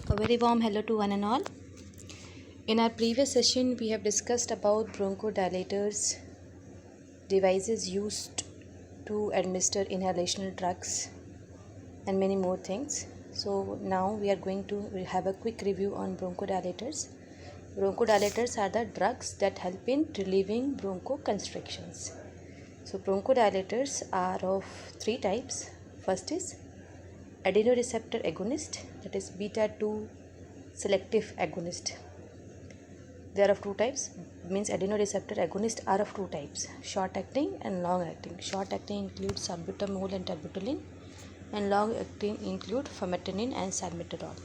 A very warm hello to one and all. In our previous session, we have discussed about bronchodilators, devices used to administer inhalational drugs, and many more things. So now we are going to have a quick review on bronchodilators. Bronchodilators are the drugs that help in relieving bronchoconstrictions. So bronchodilators are of three types. First is adenoreceptor agonist, that is beta 2 selective agonist. They are of two types, means adenoreceptor agonists are of two types, short acting and long acting. Short acting includes salbutamol and terbutaline, and long acting include famotidine and salmeterol.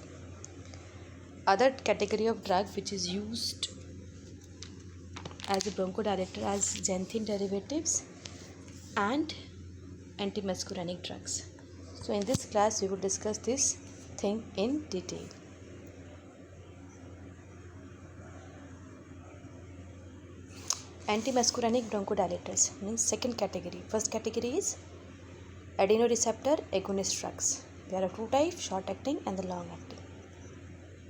Other category of drug which is used as a bronchodilator as xanthine derivatives and antimuscarinic drugs. So in this class we will discuss this thing in detail. Antimuscarinic bronchodilators means second category. First category is adenoreceptor agonist drugs. There are two types, short acting and the long acting.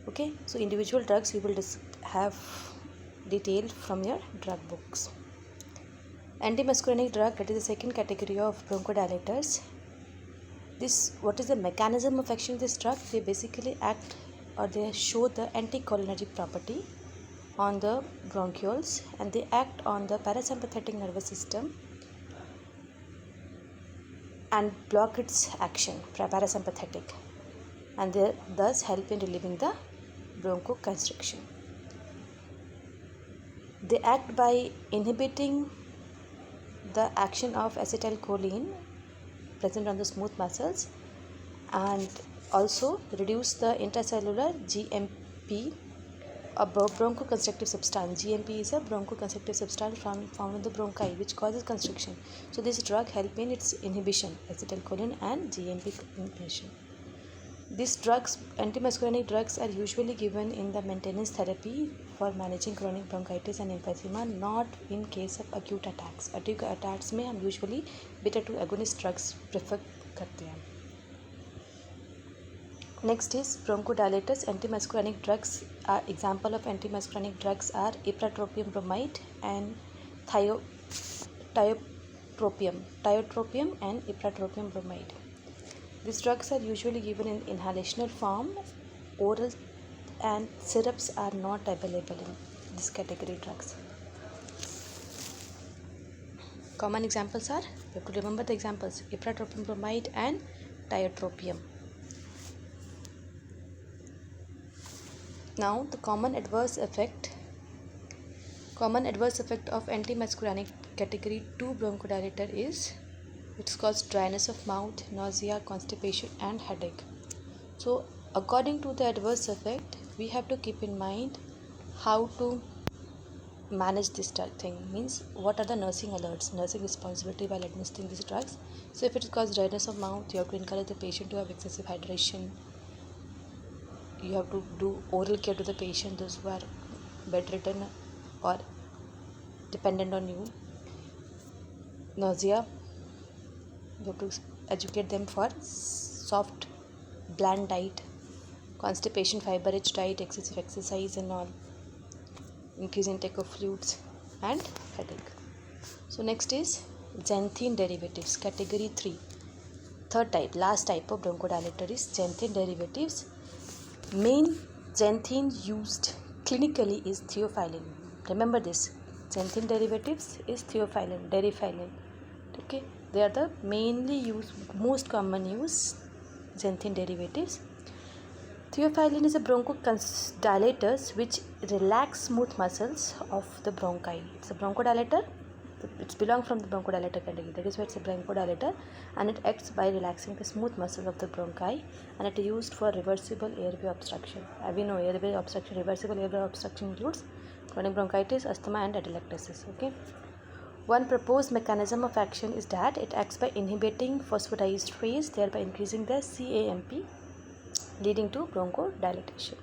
Okay, so individual drugs we will have detailed from your drug books. Antimuscarinic drug, that is the second category of bronchodilators. What is the mechanism of action of this drug? They basically act or they show the anticholinergic property on the bronchioles, and they act on the parasympathetic nervous system and block its action, parasympathetic, and they thus help in relieving the bronchoconstriction. They act by inhibiting the action of acetylcholine present on the smooth muscles, and also reduce the intracellular GMP, a bronchoconstrictive substance. GMP is a bronchoconstrictive substance found in the bronchi which causes constriction. So this drug help in its inhibition, acetylcholine and GMP inhibition. These drugs, antimuscarinic drugs, are usually given in the maintenance therapy for managing chronic bronchitis and emphysema, not in case of acute attacks. Acute attacks में हम usually beta 2 agonist drugs prefer करते हैं. Next is bronchodilators. Antimuscarinic drugs are example of antimuscarinic drugs are ipratropium bromide and tiotropium and ipratropium bromide. These drugs are usually given in inhalational form. Oral and syrups are not available in this category drugs. Common examples are, you have to remember the examples, ipratropium bromide and tiotropium. Now the common adverse effect of antimuscarinic category 2 bronchodilator is it's caused dryness of mouth, nausea, constipation and headache. So according to the adverse effect, we have to keep in mind how to manage this thing, means what are the nursing responsibility while administering these drugs. So if it causes dryness of mouth, you have to encourage the patient to have excessive hydration. You have to do oral care to the patient, those who are bedridden or dependent on you. Nausea, you have to educate them for soft, bland diet. Constipation, fiber-rich diet, excessive exercise and all. Increase intake of fluids and headache. So next is xanthine derivatives, category 3. Third type, last type of bronchodilator is xanthine derivatives. Main xanthine used clinically is theophylline. Remember this, xanthine derivatives is theophylline, derifylline. Okay, they are the mainly used, most common use xanthine derivatives. Theophylline is a bronchodilator which relax smooth muscles of the bronchi. It's a bronchodilator. It belongs from the bronchodilator category. That is why it's a bronchodilator, and it acts by relaxing the smooth muscles of the bronchi, and it is used for reversible airway obstruction. We know airway obstruction, reversible airway obstruction includes chronic bronchitis, asthma and atelectasis. Okay. One proposed mechanism of action is that it acts by inhibiting phosphodiesterase, thereby increasing the CAMP, leading to bronchodilation.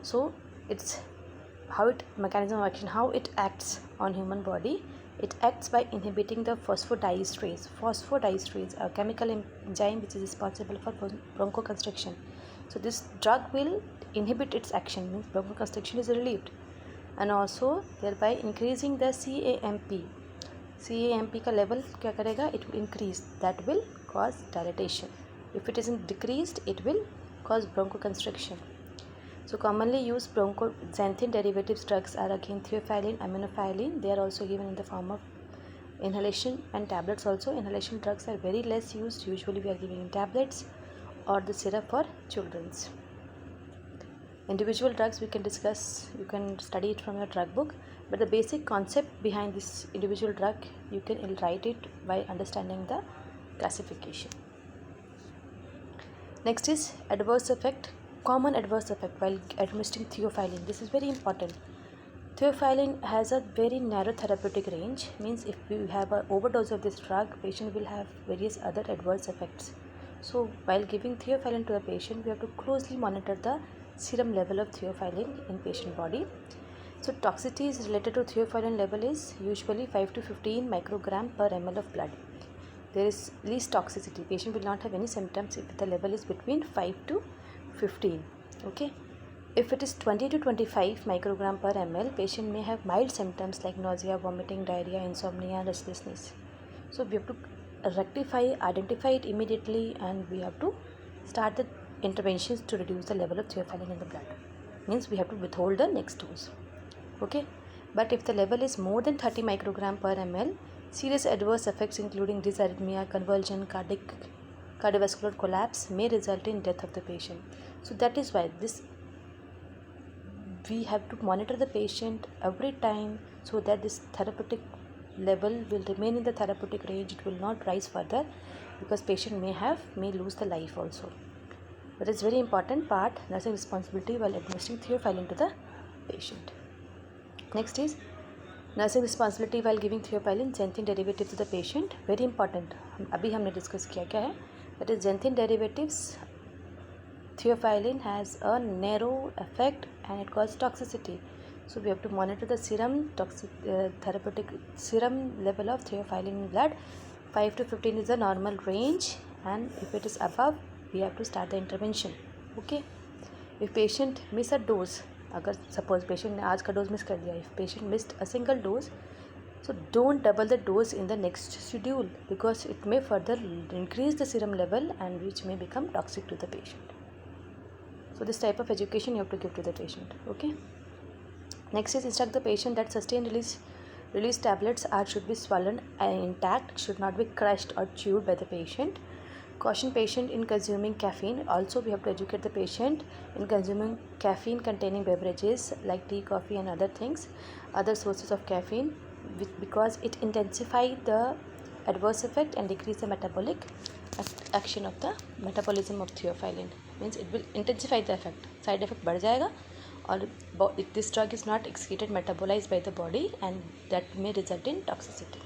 So it's mechanism of action, how it acts on human body. It acts by inhibiting the phosphodiesterase. Phosphodiesterase, a chemical enzyme which is responsible for bronchoconstriction. So this drug will inhibit its action, means bronchoconstriction is relieved, and also thereby increasing the CAMP का level क्या करेगा, it will increase, that will cause dilatation. If it isn't decreased, it will cause bronchoconstriction. So commonly used xanthine derivatives drugs are again theophylline, aminophylline. They are also given in the form of inhalation and tablets also. Inhalation drugs are very less used. Usually we are giving in tablets or the syrup for children's. Individual drugs we can discuss, you can study it from your drug book, but the basic concept behind this individual drug you can write it by understanding the classification. Next is adverse effect. Common adverse effect while administering theophylline. This is very important. Theophylline has a very narrow therapeutic range, means if we have an overdose of this drug, patient will have various other adverse effects. So while giving theophylline to a patient, we have to closely monitor the serum level of theophylline in patient body. So toxicities related to theophylline level is usually 5 to 15 microgram per ml of blood. There is least toxicity. Patient will not have any symptoms if the level is between 5 to 15. Okay. If it is 20 to 25 microgram per ml, patient may have mild symptoms like nausea, vomiting, diarrhea, insomnia, restlessness. So we have to identify it immediately, and we have to start the interventions to reduce the level of theophylline in the blood. Means we have to withhold the next dose. Okay. But if the level is more than 30 microgram per ml, serious adverse effects including dysarrhythmia, convulsion, cardiovascular collapse may result in death of the patient. So that is why we have to monitor the patient every time, so that this therapeutic level will remain in the therapeutic range. It will not rise further, because patient may lose the life also. That is very important part, nursing responsibility while administering theophylline to the patient. Next is nursing responsibility while giving theophylline xanthine derivative to the patient. Very important. अभी हमने discuss किया क्या है, that is xanthine derivatives. Theophylline has a narrow effect and it causes toxicity. So we have to monitor the therapeutic serum level of theophylline in blood. 5 to 15 is the normal range, and if it is above, we have to start the intervention. Okay. If patient miss a dose, अगर suppose patient ने आज का dose miss कर दिया, if patient missed a single dose, so don't double the dose in the next schedule, because it may further increase the serum level and which may become toxic to the patient. So this type of education you have to give to the patient. Okay. Next is instruct the patient that sustained release tablets should be swallowed intact, should not be crushed or chewed by the patient. Caution patient in consuming caffeine. Also we have to educate the patient in consuming caffeine containing beverages like tea, coffee and other things, other sources of caffeine, because it intensify the adverse effect and decrease the metabolic action of the metabolism of theophylline. Means it will intensify the effect, side effect बढ़ जाएगा, or if this drug is not excreted, metabolized by the body, and that may result in toxicity.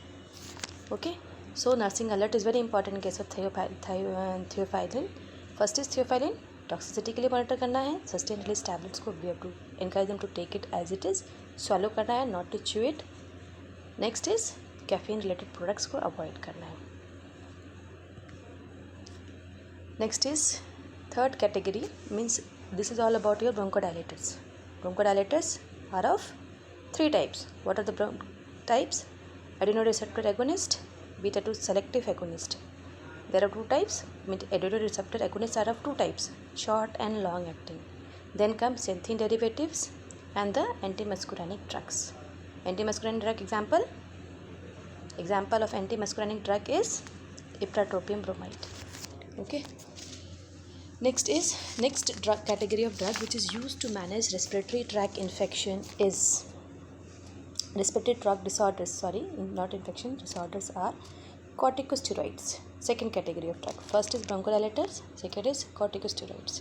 Okay. So nursing alert is very important in case of theophylline. First is theophylline toxicity के लिए monitor करना है. Sustained release tablets को we have to encourage them to take it as it is, swallow करना है, not to chew it. Next is caffeine related products को avoid करना है. Next is third category, means this is all about your bronchodilators. Bronchodilators are of three types. What are the types? Adenoreceptor agonist, beta 2 selective agonist. There are two types. Adenoreceptor agonists are of two types, short and long acting. Then comes xanthine derivatives and the antimuscarinic drugs. Antimuscarinic drug example of antimuscarinic drug is ipratropium bromide. Okay. Next drug category of drug which is used to manage respiratory tract infection is respiratory tract disorders, not infection, disorders are corticosteroids. Second category of drug. First is bronchodilators, second is corticosteroids.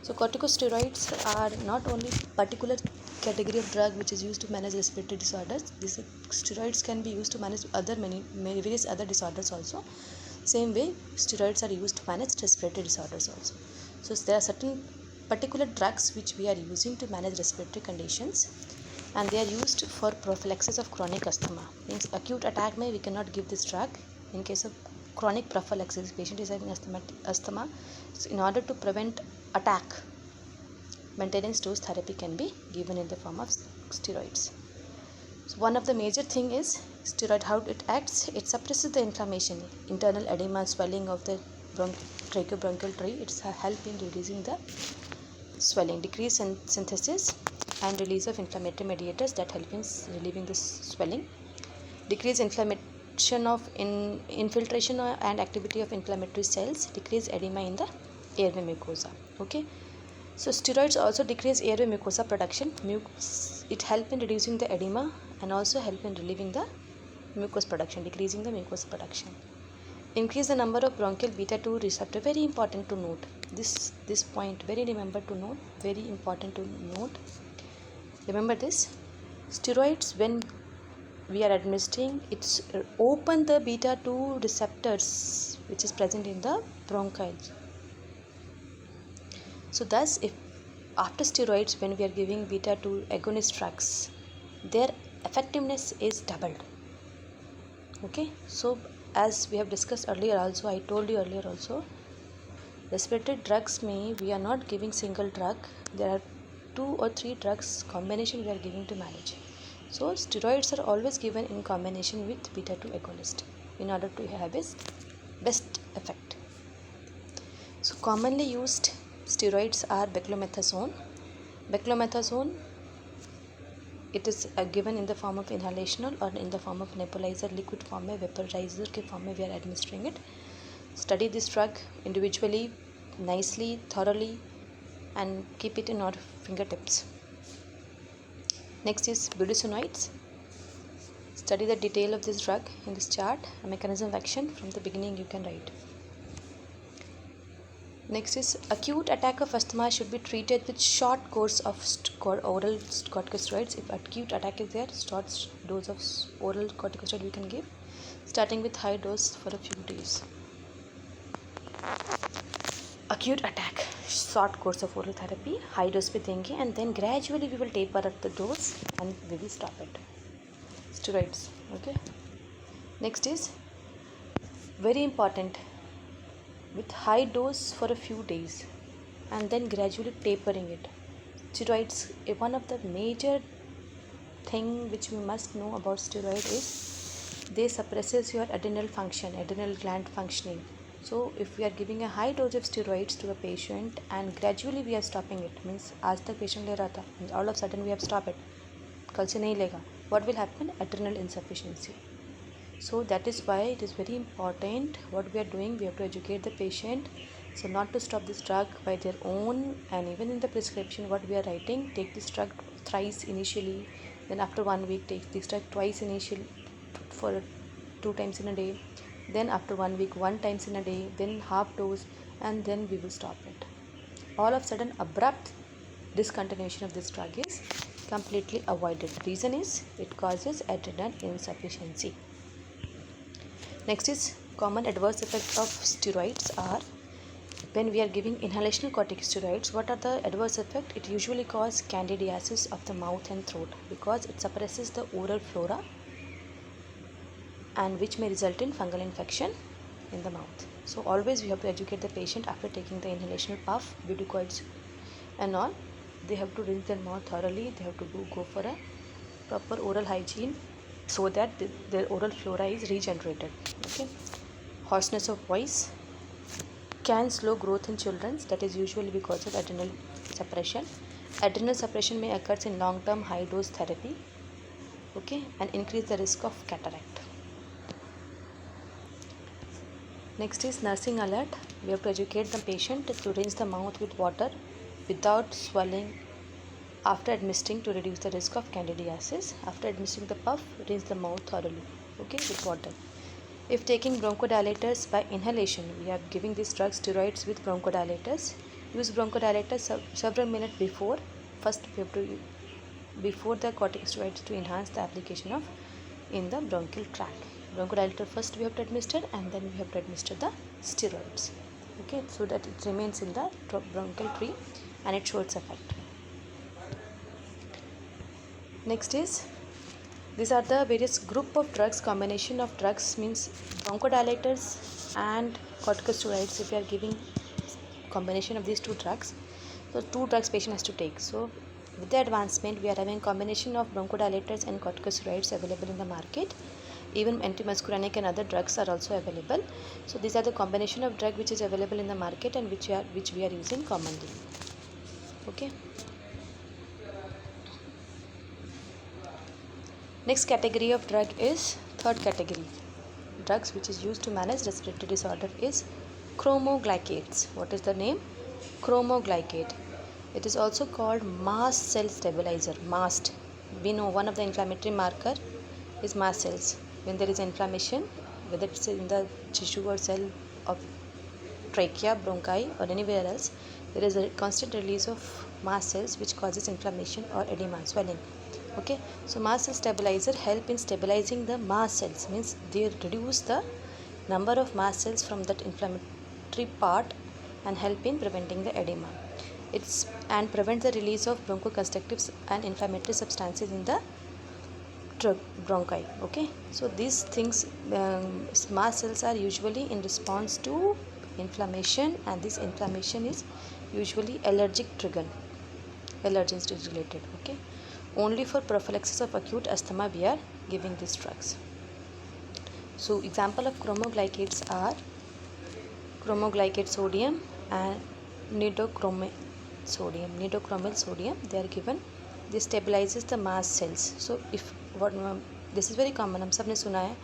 So corticosteroids are not only particular category of drug which is used to manage respiratory disorders. These steroids can be used to manage various other disorders also. Same way, steroids are used to manage respiratory disorders also. So there are certain particular drugs which we are using to manage respiratory conditions, and they are used for prophylaxis of chronic asthma. Means acute attack we cannot give this drug. In case of chronic prophylaxis, patient is having asthma. So in order to prevent attack, maintenance dose therapy can be given in the form of steroids. So one of the major thing is steroid, how it acts. It suppresses the inflammation, internal edema, swelling of the tracheobronchial tree. It's a help in reducing the swelling, decrease in synthesis and release of inflammatory mediators that help in relieving the swelling, decrease inflammation of infiltration and activity of inflammatory cells, decrease edema in the airway mucosa. Okay, so steroids also decrease airway mucosa production. It help in reducing the edema and also help in relieving the mucus production, decreasing the mucus production. Increase the number of bronchial beta 2 receptor. Very important to note this point, very important to note. Remember this, steroids, when we are administering, it's open the beta 2 receptors which is present in the bronchioles. So thus, if after steroids, when we are giving beta 2 agonist drugs, their effectiveness is doubled. Okay, so as we have discussed earlier also, I told you earlier also, respiratory drugs we are not giving single drug. There are 2 or 3 drugs combination we are giving to manage. So steroids are always given in combination with beta 2 agonist in order to have its best effect. So commonly used steroids are beclomethasone. Beclomethasone, it is given in the form of inhalational or in the form of nebulizer, liquid form में, vaporizer के form में we are administering it. Study this drug individually, nicely, thoroughly, and keep it in our fingertips. Next is budesonide. Study the detail of this drug in this chart. A mechanism of action from the beginning you can write. Next is acute attack of asthma should be treated with short course of oral corticosteroids. If acute attack is there, short dose of oral corticosteroid we can give, starting with high dose for a few days. Acute attack, short course of oral therapy, high dose पे देंगे, and then gradually we will taper up the dose and we will stop it. Steroids. Okay. Next is very important, with high dose for a few days and then gradually tapering it. Steroids, one of the major thing which we must know about steroid is they suppresses your adrenal function, adrenal gland functioning. So if we are giving a high dose of steroids to a patient and gradually we are stopping it, means आज तक patient ले रहा था, all of a sudden we have stopped it, कल से नहीं लेगा, what will happen? Adrenal insufficiency. So that is why it is very important what we are doing. We have to educate the patient, so not to stop this drug by their own, and even in the prescription what we are writing, take this drug thrice initially, then after 1 week take this drug twice initially for 2 times in a day, then after 1 week 1 times in a day, then half dose, and then we will stop it. All of a sudden abrupt discontinuation of this drug is completely avoided. Reason is it causes adrenal insufficiency. Next is common adverse effects of steroids are, when we are giving inhalational corticosteroids, what are the adverse effects? It usually causes candidiasis of the mouth and throat because it suppresses the oral flora and which may result in fungal infection in the mouth. So always we have to educate the patient after taking the inhalational puff, butycoids and all. They have to rinse their mouth thoroughly. They have to go for a proper oral hygiene so that their oral flora is regenerated. Okay. Hoarseness of voice can slow growth in children. That is usually because of adrenal suppression. Adrenal suppression may occur in long-term high-dose therapy. Okay, and increase the risk of cataract. Next is nursing alert. We have to educate the patient to rinse the mouth with water without swelling after administering to reduce the risk of candidiasis. After administering the puff, rinse the mouth thoroughly, okay, with water. If taking bronchodilators by inhalation, we are giving these drugs, steroids with bronchodilators. Use bronchodilators several minutes before. First, we have to before the corticosteroids to enhance the application of in the bronchial tract. Bronchodilator first we have to administer, and then we have to administer the steroids. Okay, so that it remains in the bronchial tree and it shows effect. Next is, these are the various group of drugs, combination of drugs means bronchodilators and corticosteroids. If we are giving combination of these two drugs, So 2 drugs patient has to take. So with the advancement, we are having combination of bronchodilators and corticosteroids available in the market. Even antimuscarinic and other drugs are also available. So these are the combination of drug which is available in the market and which we are using commonly. Okay. Next category of drug is third category. Drugs which is used to manage respiratory disorder is chromoglycates. What is the name? Chromoglycate. It is also called mast cell stabilizer. Mast. We know one of the inflammatory marker is mast cells. When there is inflammation, whether it's in the tissue or cell of trachea, bronchi or anywhere else, there is a constant release of mast cells which causes inflammation or edema, swelling. Okay, so mast cell stabilizer help in stabilizing the mast cells, means they reduce the number of mast cells from that inflammatory part and help in preventing the edema. And prevent the release of bronchoconstrictive and inflammatory substances in the bronchi. Okay, so these things, mast cells are usually in response to inflammation, and this inflammation is usually allergic trigger, allergens related. Okay, only for prophylaxis of acute asthma we are giving these drugs. So example of chromoglycates are chromoglycate sodium and nitochromyl sodium. They are given. This stabilizes the mast cells. So if what this is very common, हम सब ने सुना है,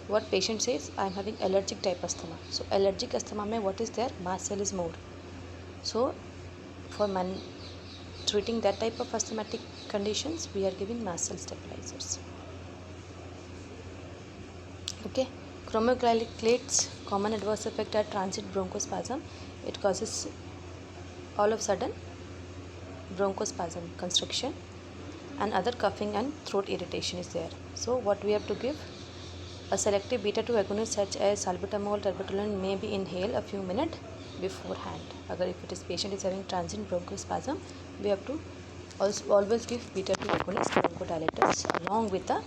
what patient says, I am having allergic type asthma. So allergic asthma में what is there? Mast cell is more. So for treating that type of asthmatic conditions, we are giving mast cell stabilizers. Okay, chromoglycates common adverse effect are transient bronchospasm. It causes all of a sudden bronchospasm, constriction, and other coughing and throat irritation is there. So what we have to give? A selective beta-2 agonist such as salbutamol, terbutaline may be inhaled a few minutes beforehand. Agar if it is patient is having transient bronchospasm, we have to always give beta-2 agonist bronchodilators along with the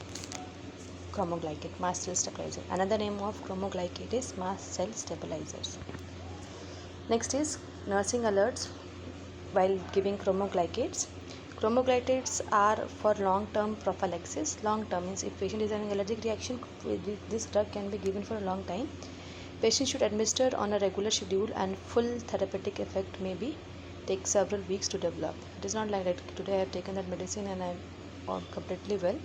chromoglycate, mast cell stabilizer. Another name of chromoglycate is mast cell stabilizers. Next is nursing alerts while giving chromoglycates. Chromoglycates are for long-term prophylaxis. Long-term means if patient is having allergic reaction, this drug can be given for a long time. Patient should administer on a regular schedule, and full therapeutic effect may be take several weeks to develop. It is not like that today I have taken that medicine and I am completely well.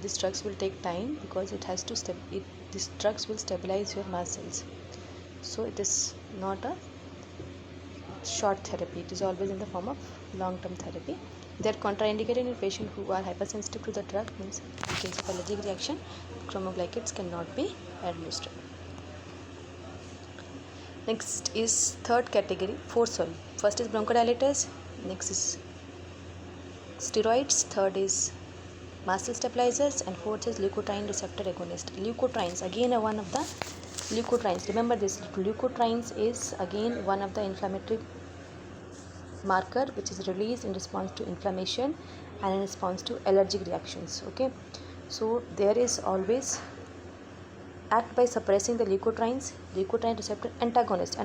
These drugs will take time because it has to these drugs will stabilize your mast cells. So it is not a short therapy. It is always in the form of long-term therapy. They are contraindicated in patients who are hypersensitive to the drug, means in case of allergic reaction, chromoglycates cannot be administered. Next is third category, first is bronchodilators, next is steroids, third is mast cell stabilizers, and fourth is leukotriene receptor agonist. Leukotrienes, again one of the leukotrienes. Remember this, leukotrienes is again one of the inflammatory marker which is released in response to inflammation and in response to allergic reactions. Okay, so there is always act by suppressing the leukotrienes. Leukotriene receptor antagonist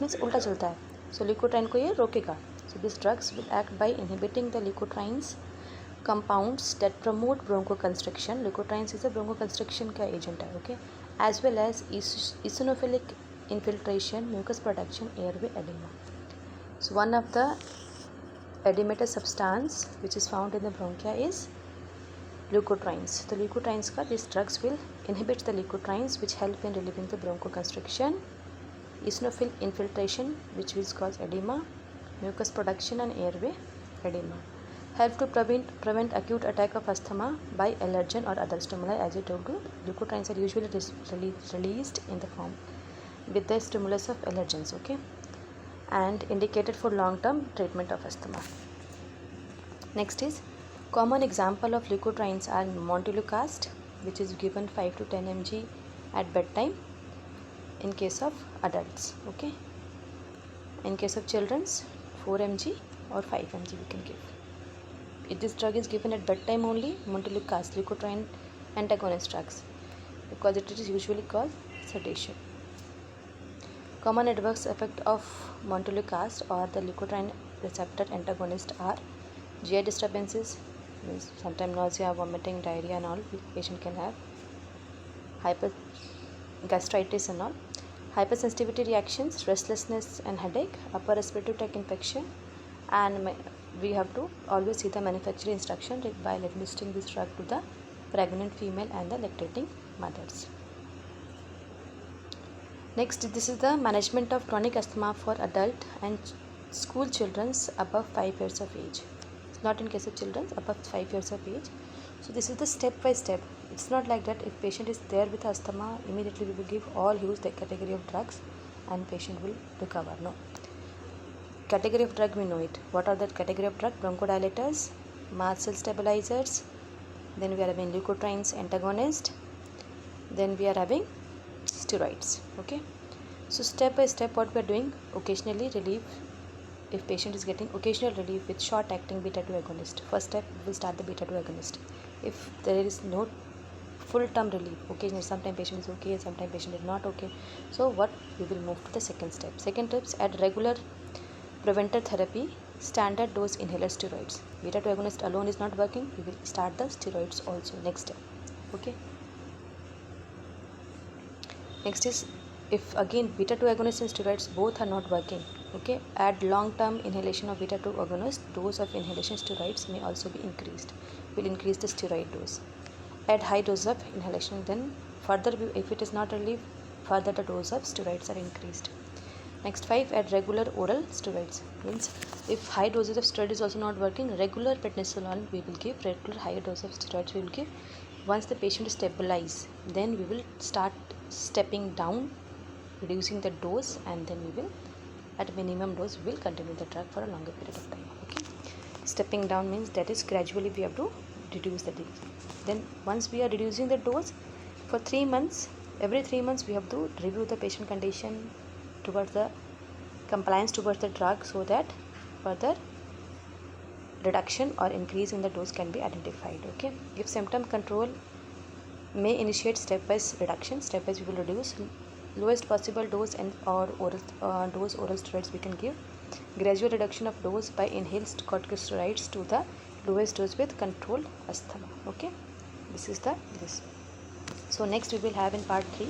means उल्टा चलता है, so leukotriene को ये रोकेगा. So these drugs will act by inhibiting the leukotrienes compounds that promote bronchoconstriction. Leukotrienes is a bronchoconstriction का agent है. Okay, as well as eosinophilic infiltration, mucus production, airway edema. So one of the edematous substance which is found in the bronchia is leukotrienes. The leukotrienes these drugs will inhibit the leukotrienes which help in relieving the bronchoconstriction, eosinophil infiltration which will cause edema, mucus production and airway edema. Help to prevent acute attack of asthma by allergen or other stimuli. As I told you, leukotrienes are usually released in the form with the stimulus of allergens. Okay, and indicated for long-term treatment of asthma. Next is common example of leukotrienes are montelukast, which is given 5 to 10 mg at bedtime in case of adults. Okay, in case of children's 4 mg or 5 mg we can give. If this drug is given at bedtime only, montelukast, leukotriene antagonist drugs, because it is usually called sedation. Common adverse effect of montelukast or the leukotriene receptor antagonists are GI disturbances, means sometimes nausea, vomiting, diarrhea and all patient can have, hyper gastritis and all, hypersensitivity reactions, restlessness and headache, upper respiratory tract infection, and we have to always see the manufacturer instruction while administering this drug to the pregnant female and the lactating mothers. Next, this is the management of chronic asthma for adult and school children above 5 years of age. It's not in case of children above 5 years of age. So this is the step by step. It's not like that if patient is there with asthma, immediately we will give all huge category of drugs and patient will recover. No. Category of drug we know it. What are the category of drug? Bronchodilators, mast cell stabilizers, then we are having leukotrienes antagonist, then we are having steroids. Okay, so step by step what we are doing, occasionally relief. If patient is getting occasional relief with short acting beta 2 agonist, first step we will start the beta 2 agonist. If there is no full term relief, occasionally sometimes patient is okay, sometimes patient is not okay, so what we will move to the second step. Second steps, add regular preventer therapy, standard dose inhaler steroids. Beta 2 agonist alone is not working, we will start the steroids also next step. Okay, next is, if again beta 2 agonist and steroids both are not working, okay, add long term inhalation of beta 2 agonist. Dose of inhalation steroids may also be increased, will increase the steroid dose. Add high dose of inhalation, then further if it is not relief, further the dose of steroids are increased. Next 5, add regular oral steroids. Means if high doses of steroid is also not working, regular prednisolone we will give, regular higher dose of steroids we will give. Once the patient is stabilized, then we will start stepping down, reducing the dose, and then we will at minimum dose we will continue the drug for a longer period of time. Okay, stepping down means that is gradually we have to reduce the dose. Then once we are reducing the dose for 3 months, every 3 months we have to review the patient condition towards the compliance towards the drug, so that further reduction or increase in the dose can be identified. Okay, if symptom control may initiate stepwise reduction, stepwise we will reduce lowest possible dose and or oral oral steroids we can give, gradual reduction of dose by inhaled corticosteroids to the lowest dose with controlled asthma. Okay, this is the this. So next we will have in part 3